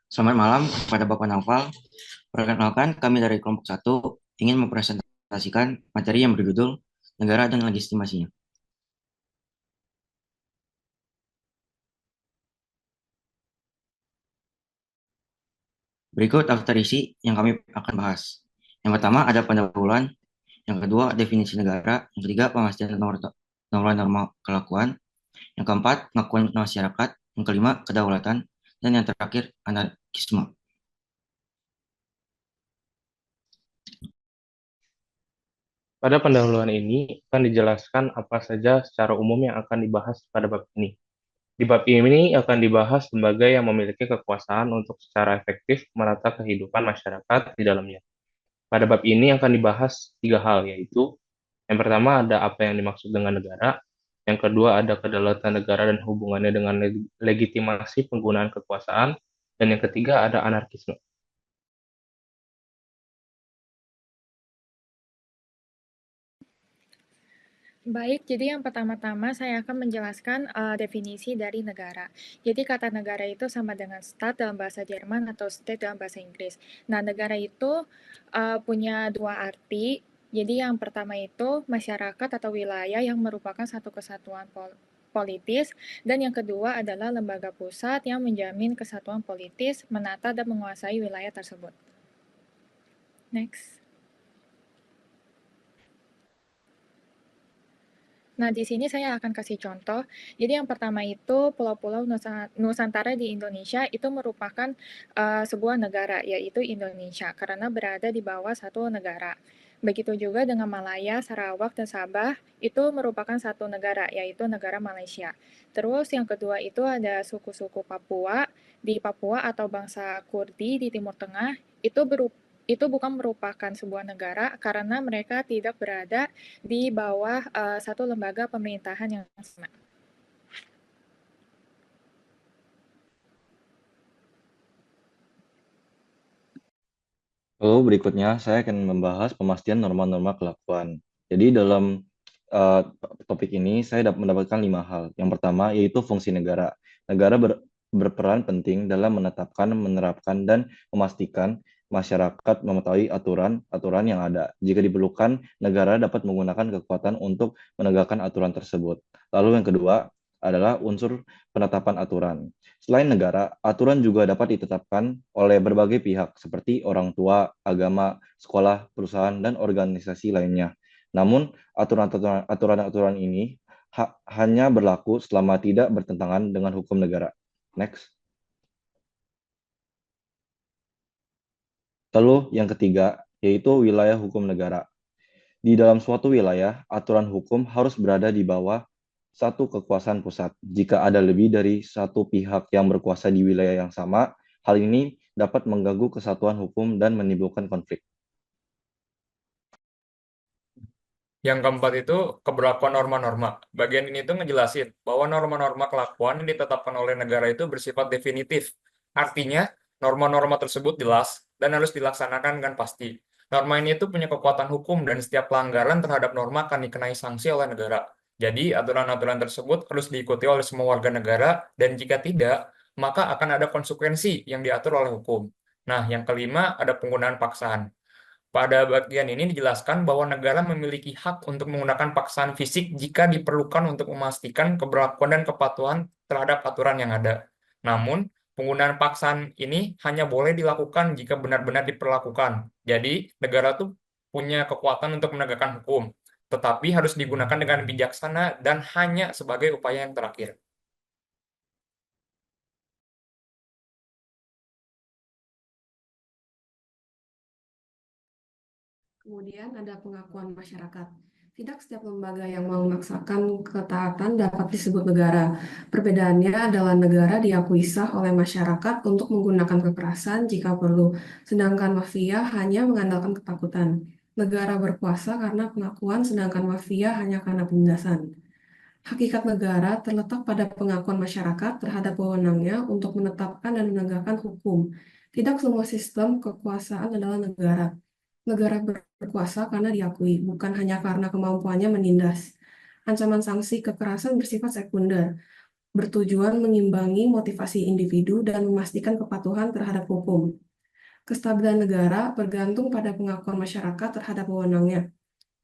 Selamat malam kepada Bapak Naufal. Perkenalkan, kami dari kelompok satu ingin mempresentasikan materi yang berjudul Negara dan Legitimasinya. Berikut daftar isi yang kami akan bahas. Yang pertama ada pendahuluan, yang kedua definisi negara, yang ketiga pemastian norma-norma kelakuan, yang keempat pengakuan masyarakat, yang kelima kedaulatan, dan yang terakhir anarkisme. Pada pendahuluan ini akan dijelaskan apa saja secara umum yang akan dibahas pada bab ini. Di bab ini akan dibahas lembaga yang memiliki kekuasaan untuk secara efektif menata kehidupan masyarakat di dalamnya. Pada bab ini akan dibahas tiga hal, yaitu yang pertama ada apa yang dimaksud dengan negara, yang kedua ada kedaulatan negara dan hubungannya dengan legitimasi penggunaan kekuasaan, dan yang ketiga ada anarkisme. Baik, jadi yang pertama-tama saya akan menjelaskan definisi dari negara. Jadi kata negara itu sama dengan Staat dalam bahasa Jerman atau State dalam bahasa Inggris. Nah, negara itu punya dua arti. Jadi yang pertama itu masyarakat atau wilayah yang merupakan satu kesatuan politis, dan yang kedua adalah lembaga pusat yang menjamin kesatuan politis, menata dan menguasai wilayah tersebut. Next. Nah, di sini saya akan kasih contoh. Jadi yang pertama itu Pulau-Pulau Nusantara di Indonesia itu merupakan sebuah negara, yaitu Indonesia, karena berada di bawah satu negara. Begitu juga dengan Malaya, Sarawak, dan Sabah, itu merupakan satu negara, yaitu negara Malaysia. Terus yang kedua itu ada suku-suku Papua. Di Papua atau bangsa Kurdi di Timur Tengah, itu bukan merupakan sebuah negara karena mereka tidak berada di bawah satu lembaga pemerintahan yang sama. Lalu berikutnya saya akan membahas pemastian norma-norma kelakuan. Jadi dalam uh, topik ini saya dapat mendapatkan 5 hal. Yang pertama yaitu fungsi negara. Negara berperan penting dalam menetapkan, menerapkan, dan memastikan masyarakat mengetahui aturan-aturan yang ada. Jika diperlukan, negara dapat menggunakan kekuatan untuk menegakkan aturan tersebut. Lalu yang kedua adalah unsur penetapan aturan. Selain negara, aturan juga dapat ditetapkan oleh berbagai pihak seperti orang tua, agama, sekolah, perusahaan, dan organisasi lainnya. Namun, aturan-aturan ini hanya berlaku selama tidak bertentangan dengan hukum negara. Next. Lalu yang ketiga, yaitu wilayah hukum negara. Di dalam suatu wilayah, aturan hukum harus berada di bawah satu kekuasaan pusat. Jika ada lebih dari satu pihak yang berkuasa di wilayah yang sama, hal ini dapat mengganggu kesatuan hukum dan menimbulkan konflik. Yang keempat itu keberlakuan norma-norma. Bagian ini tuh ngejelasin bahwa norma-norma kelakuan yang ditetapkan oleh negara itu bersifat definitif. Artinya, norma-norma tersebut jelas dan harus dilaksanakan dengan pasti. Norma ini itu punya kekuatan hukum dan setiap pelanggaran terhadap norma akan dikenai sanksi oleh negara. Jadi, aturan-aturan tersebut harus diikuti oleh semua warga negara dan jika tidak, maka akan ada konsekuensi yang diatur oleh hukum. Nah, yang kelima ada penggunaan paksaan. Pada bagian ini dijelaskan bahwa negara memiliki hak untuk menggunakan paksaan fisik jika diperlukan untuk memastikan keberlakuan dan kepatuhan terhadap aturan yang ada. Namun, penggunaan paksaan ini hanya boleh dilakukan jika benar-benar diperlakukan. Jadi, negara tuh punya kekuatan untuk menegakkan hukum, tetapi harus digunakan dengan bijaksana dan hanya sebagai upaya yang terakhir. Kemudian ada pengakuan masyarakat. Tidak setiap lembaga yang memaksakan ketaatan dapat disebut negara. Perbedaannya adalah negara diakui sah oleh masyarakat untuk menggunakan kekerasan jika perlu, sedangkan mafia hanya mengandalkan ketakutan. Negara berkuasa karena pengakuan, sedangkan mafia hanya karena penindasan. Hakikat negara terletak pada pengakuan masyarakat terhadap wewenangnya untuk menetapkan dan menegakkan hukum. Tidak semua sistem kekuasaan adalah negara. Negara berkuasa karena diakui, bukan hanya karena kemampuannya menindas. Ancaman sanksi kekerasan bersifat sekunder. bertujuan mengimbangi motivasi individu dan memastikan kepatuhan terhadap hukum. Kestabilan negara bergantung pada pengakuan masyarakat terhadap wewenangnya.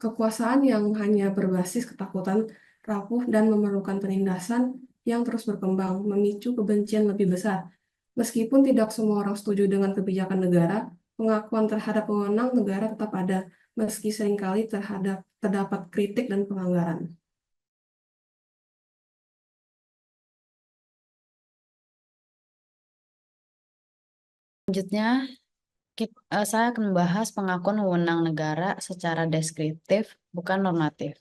Kekuasaan yang hanya berbasis ketakutan rapuh dan memerlukan penindasan yang terus berkembang, memicu kebencian lebih besar. Meskipun tidak semua orang setuju dengan kebijakan negara, pengakuan terhadap wewenang negara tetap ada, meski seringkali terdapat kritik dan pelanggaran. Selanjutnya, saya akan membahas pengakuan wewenang negara secara deskriptif, bukan normatif.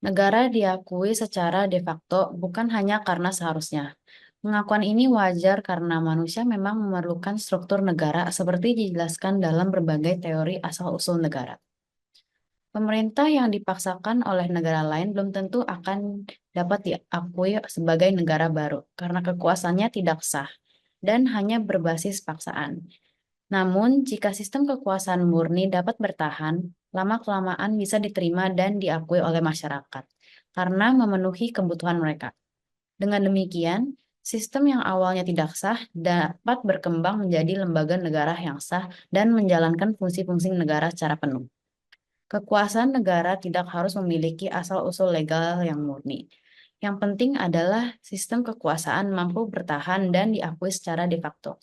Negara diakui secara de facto bukan hanya karena seharusnya. Pengakuan ini wajar karena manusia memang memerlukan struktur negara seperti dijelaskan dalam berbagai teori asal-usul negara. Pemerintah yang dipaksakan oleh negara lain belum tentu akan dapat diakui sebagai negara baru karena kekuasaannya tidak sah dan hanya berbasis paksaan. Namun, jika sistem kekuasaan murni dapat bertahan, lama-kelamaan bisa diterima dan diakui oleh masyarakat karena memenuhi kebutuhan mereka. Dengan demikian, sistem yang awalnya tidak sah dapat berkembang menjadi lembaga negara yang sah dan menjalankan fungsi-fungsi negara secara penuh. Kekuasaan negara tidak harus memiliki asal-usul legal yang murni. Yang penting adalah sistem kekuasaan mampu bertahan dan diakui secara de facto.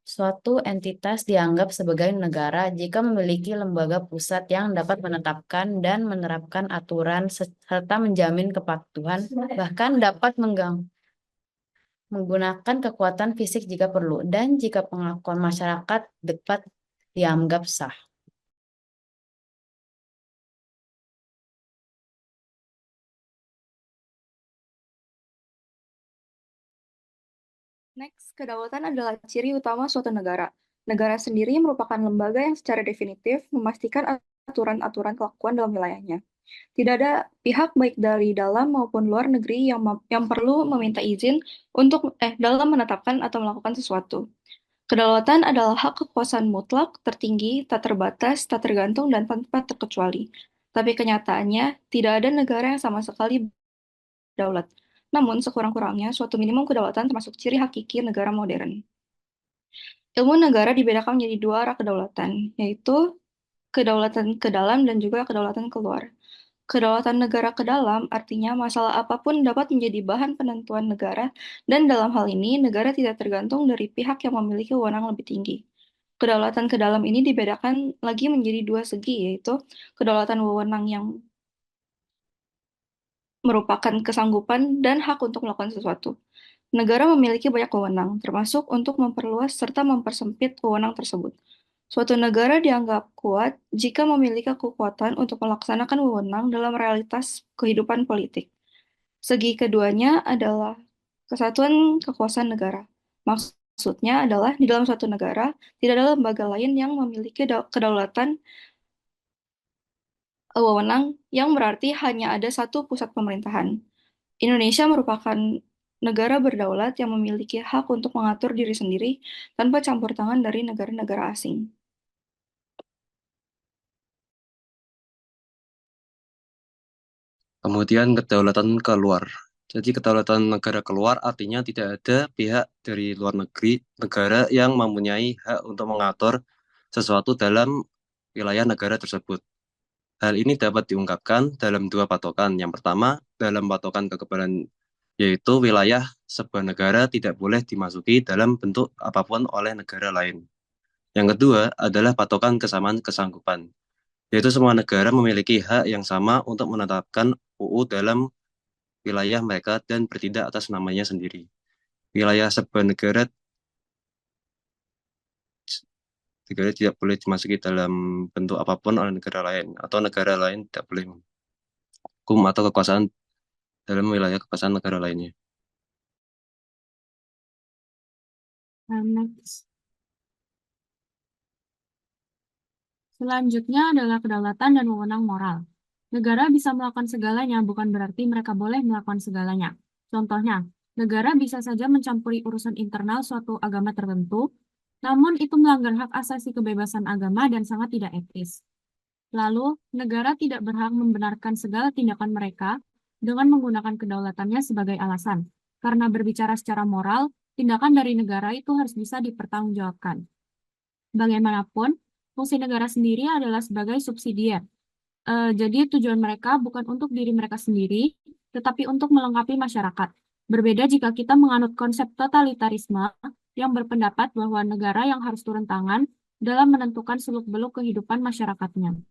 Suatu entitas dianggap sebagai negara jika memiliki lembaga pusat yang dapat menetapkan dan menerapkan aturan serta menjamin kepatuhan, bahkan dapat menggunakan kekuatan fisik jika perlu, dan jika pengakuan masyarakat dapat dianggap sah. Next, kedaulatan adalah ciri utama suatu negara. Negara sendiri merupakan lembaga yang secara definitif memastikan aturan-aturan kelakuan dalam wilayahnya. Tidak ada pihak baik dari dalam maupun luar negeri yang perlu meminta izin untuk dalam menetapkan atau melakukan sesuatu. Kedaulatan adalah hak kekuasaan mutlak, tertinggi, tak terbatas, tak tergantung, dan tanpa terkecuali. Tapi kenyataannya, tidak ada negara yang sama sekali berdaulat. Namun, sekurang-kurangnya, suatu minimum kedaulatan termasuk ciri hakiki negara modern. Ilmu negara dibedakan menjadi dua arah kedaulatan, yaitu kedaulatan ke dalam dan juga kedaulatan keluar. Kedaulatan negara ke dalam artinya masalah apapun dapat menjadi bahan penentuan negara, dan dalam hal ini negara tidak tergantung dari pihak yang memiliki wewenang lebih tinggi. Kedaulatan ke dalam ini dibedakan lagi menjadi dua segi, yaitu kedaulatan wewenang yang merupakan kesanggupan dan hak untuk melakukan sesuatu. Negara memiliki banyak wewenang, termasuk untuk memperluas serta mempersempit wewenang tersebut. Suatu negara dianggap kuat jika memiliki kekuatan untuk melaksanakan wewenang dalam realitas kehidupan politik. Segi keduanya adalah kesatuan kekuasaan negara. Maksudnya adalah di dalam suatu negara tidak ada lembaga lain yang memiliki kedaulatan wewenang yang berarti hanya ada satu pusat pemerintahan. Indonesia merupakan negara berdaulat yang memiliki hak untuk mengatur diri sendiri tanpa campur tangan dari negara-negara asing. Kemudian kedaulatan keluar. Jadi kedaulatan negara keluar artinya tidak ada pihak dari luar negeri, negara yang mempunyai hak untuk mengatur sesuatu dalam wilayah negara tersebut. Hal ini dapat diungkapkan dalam dua patokan. Yang pertama, dalam patokan kekebalan, yaitu wilayah sebuah negara tidak boleh dimasuki dalam bentuk apapun oleh negara lain. Yang kedua adalah patokan kesamaan kesanggupan, yaitu semua negara memiliki hak yang sama untuk menetapkan UU dalam wilayah mereka dan bertindak atas namanya sendiri. Wilayah sebuah negara tidak boleh dimasuki dalam bentuk apapun oleh negara lain, atau negara lain tidak boleh hukum atau kekuasaan dalam wilayah kekuasaan negara lainnya. Next. Selanjutnya adalah kedaulatan dan wewenang moral. Negara bisa melakukan segalanya, bukan berarti mereka boleh melakukan segalanya. Contohnya, negara bisa saja mencampuri urusan internal suatu agama tertentu, namun itu melanggar hak asasi kebebasan agama dan sangat tidak etis. Lalu, negara tidak berhak membenarkan segala tindakan mereka dengan menggunakan kedaulatannya sebagai alasan. Karena berbicara secara moral, tindakan dari negara itu harus bisa dipertanggungjawabkan. Bagaimanapun, fungsi negara sendiri adalah sebagai subsidiar. Jadi tujuan mereka bukan untuk diri mereka sendiri, tetapi untuk melengkapi masyarakat. Berbeda jika kita menganut konsep totalitarisme yang berpendapat bahwa negara yang harus turun tangan dalam menentukan seluk-beluk kehidupan masyarakatnya.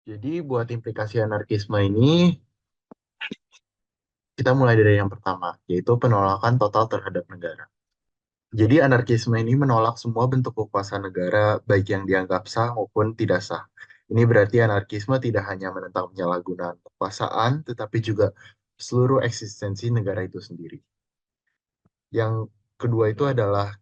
Jadi buat implikasi anarkisme ini, kita mulai dari yang pertama, yaitu penolakan total terhadap negara. Jadi anarkisme ini menolak semua bentuk kekuasaan negara, baik yang dianggap sah maupun tidak sah. Ini berarti anarkisme tidak hanya menentang penyalahgunaan kekuasaan, tetapi juga seluruh eksistensi negara itu sendiri. Yang kedua itu adalah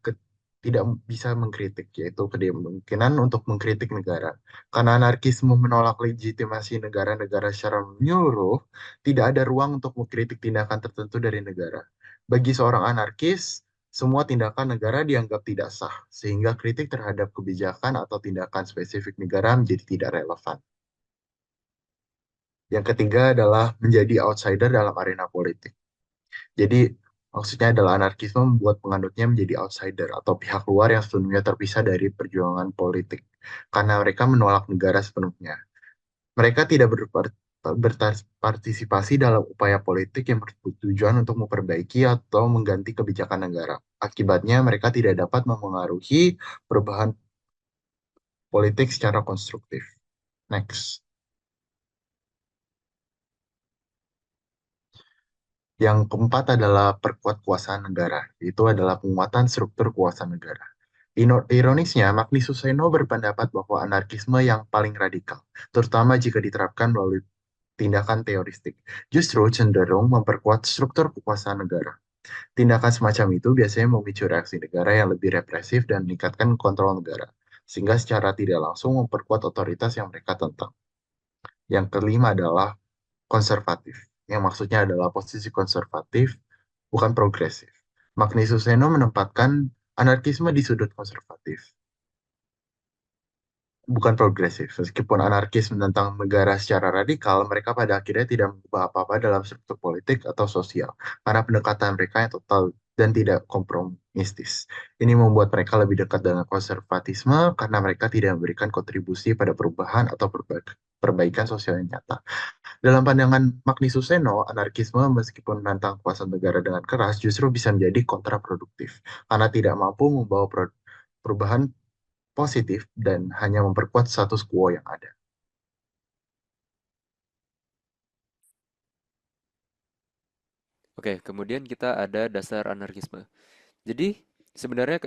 tidak bisa mengkritik, yaitu kemungkinan untuk mengkritik negara. Karena anarkisme menolak legitimasi negara-negara secara menyeluruh, tidak ada ruang untuk mengkritik tindakan tertentu dari negara. Bagi seorang anarkis, semua tindakan negara dianggap tidak sah, sehingga kritik terhadap kebijakan atau tindakan spesifik negara menjadi tidak relevan. Yang ketiga adalah menjadi outsider dalam arena politik. Jadi, maksudnya adalah anarkisme membuat penganutnya menjadi outsider atau pihak luar yang sepenuhnya terpisah dari perjuangan politik, karena mereka menolak negara sepenuhnya. Mereka tidak berpartisipasi dalam upaya politik yang bertujuan untuk memperbaiki atau mengganti kebijakan negara. Akibatnya, mereka tidak dapat memengaruhi perubahan politik secara konstruktif. Next. Yang keempat adalah perkuat kuasaan negara, itu adalah penguatan struktur kuasaan negara. Ironisnya, Magni Suseno berpendapat bahwa anarkisme yang paling radikal, terutama jika diterapkan melalui tindakan teoristik, justru cenderung memperkuat struktur kekuasaan negara. Tindakan semacam itu biasanya memicu reaksi negara yang lebih represif dan meningkatkan kontrol negara, sehingga secara tidak langsung memperkuat otoritas yang mereka tentang. Yang kelima adalah konservatif, yang maksudnya adalah posisi konservatif, bukan progresif. Magni Suseno menempatkan anarkisme di sudut konservatif, bukan progresif. Meskipun anarkis menentang negara secara radikal, mereka pada akhirnya tidak mengubah apa-apa dalam struktur politik atau sosial, karena pendekatan mereka yang total dan tidak kompromistis. Ini membuat mereka lebih dekat dengan konservatisme karena mereka tidak memberikan kontribusi pada perubahan atau perbaikan sosial yang nyata. Dalam pandangan Magni Suseno, anarkisme meskipun menentang kuasa negara dengan keras justru bisa menjadi kontraproduktif karena tidak mampu membawa perubahan positif dan hanya memperkuat status quo yang ada. Oke, kemudian kita ada dasar anarkisme. Jadi sebenarnya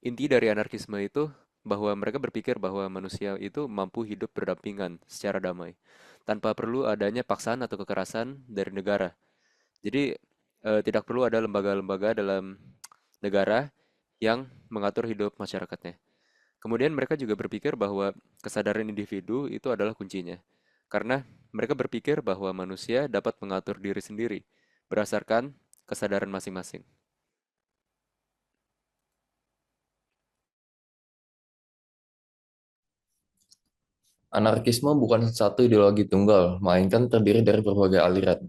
inti dari anarkisme itu bahwa mereka berpikir bahwa manusia itu mampu hidup berdampingan secara damai, tanpa perlu adanya paksaan atau kekerasan dari negara. Jadi tidak perlu ada lembaga-lembaga dalam negara yang mengatur hidup masyarakatnya. Kemudian mereka juga berpikir bahwa kesadaran individu itu adalah kuncinya. Karena mereka berpikir bahwa manusia dapat mengatur diri sendiri berdasarkan kesadaran masing-masing. Anarkisme bukan satu ideologi tunggal, melainkan terdiri dari berbagai aliran.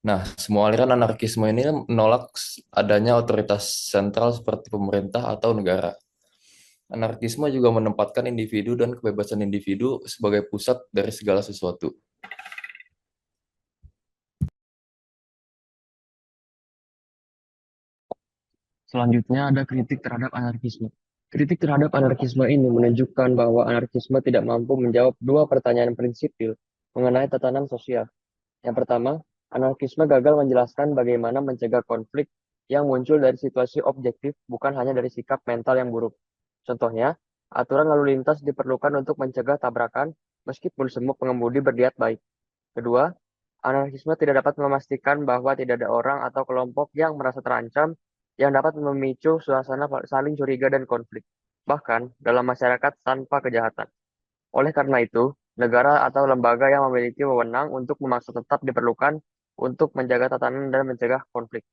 Nah, semua aliran anarkisme ini menolak adanya otoritas sentral seperti pemerintah atau negara. Anarkisme juga menempatkan individu dan kebebasan individu sebagai pusat dari segala sesuatu. Selanjutnya ada kritik terhadap anarkisme. Kritik terhadap anarkisme ini menunjukkan bahwa anarkisme tidak mampu menjawab dua pertanyaan prinsipil mengenai tatanan sosial. Yang pertama, anarkisme gagal menjelaskan bagaimana mencegah konflik yang muncul dari situasi objektif, bukan hanya dari sikap mental yang buruk. Contohnya, aturan lalu lintas diperlukan untuk mencegah tabrakan meskipun semua pengemudi berniat baik. Kedua, anarkisme tidak dapat memastikan bahwa tidak ada orang atau kelompok yang merasa terancam yang dapat memicu suasana saling curiga dan konflik, bahkan dalam masyarakat tanpa kejahatan. Oleh karena itu, negara atau lembaga yang memiliki wewenang untuk memaksa tetap diperlukan untuk menjaga tatanan dan mencegah konflik.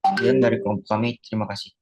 Kemudian dari kelompok kami, terima kasih.